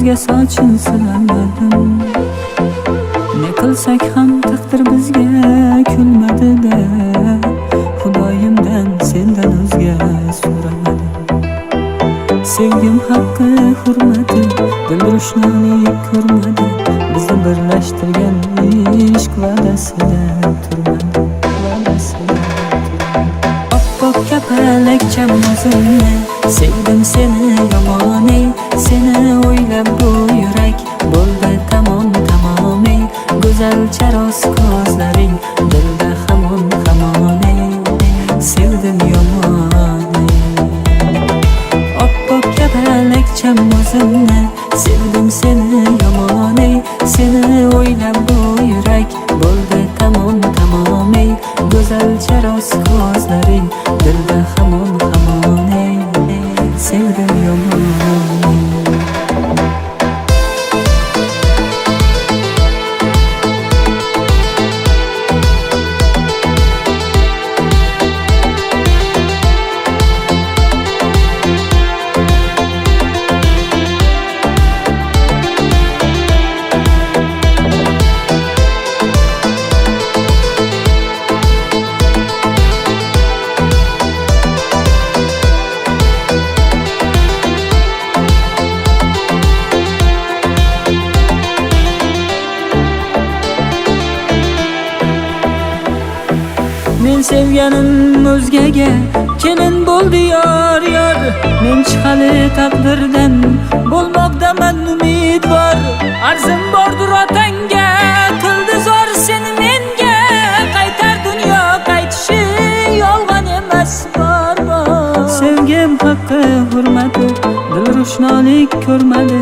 ko'zga soching silamadim. Ne qilsak ham taqdir bizga kulmadi-da, Xudoyimdan sendan o'zga so'ramadim. Sevgim haqqi hurmati, dil ro'shnolik ko'rmadi, bizni birlashtirgan ishq va'dasida turmadi. Oppoq kapalakcham o'zimni, sevdim seni yomon ey, seni o'ylab bu yurak bo'ldi tamomiy. Go'zalcha rost ko'zlaring dilda hamon ey, sevdim yomon ey. Oppoq kapalakcham o'zimni, sevdim seni yomon ey, seni o'ylab bu yurak bo'ldi tamomiy. Go'zalcha rost ko'zlaring dilda hamon ey, sevdim yomon ey. Men sevganim o'zgaga kelin bo'ldi yor. Men hali taqdirdan bo'lmoqdaman umidvor. Arzim bordir otangga, qildi zor seni menga. Qaytar dunyo qaytishi yolg'on emas, bor. Sevgim haqqi hurmati, dil ro'shnolik ko'rmadi,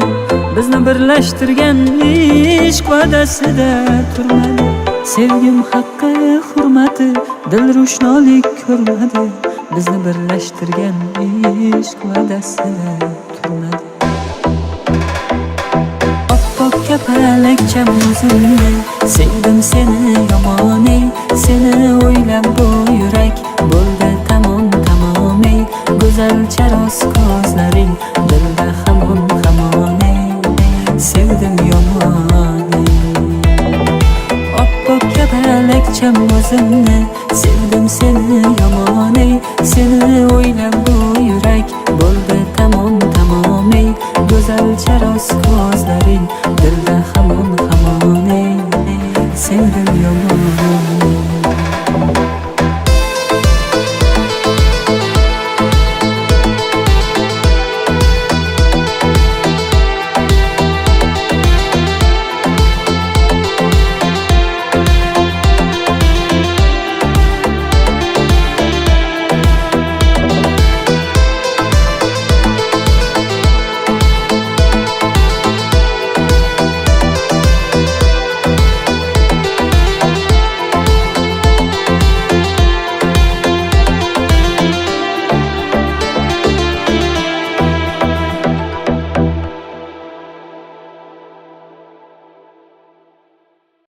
bizni birlashtirgan ishq va'dasida turmadi. Sevgim haqqi hurmati, dil ro'shnolik ko'rmadi, bizni birlashtirgan ishq va'dasida turmadi. Oppoq kapalakcham o'zimni, sevdim seni yomon ey, seni o'ylab bu yurak bo'ldi tamomiy. Go'zalcha rost ko'zlaring dilda hamon ey, sevdim yomon ey. Oppoq kapalakcham o'zimni, sevdim seni yomon ey, seni o'ylab bu yurak bo'ldi tamomiy. Go'zalcha rost ko'zlaring dilda hamon ey, sevdim yomon ey.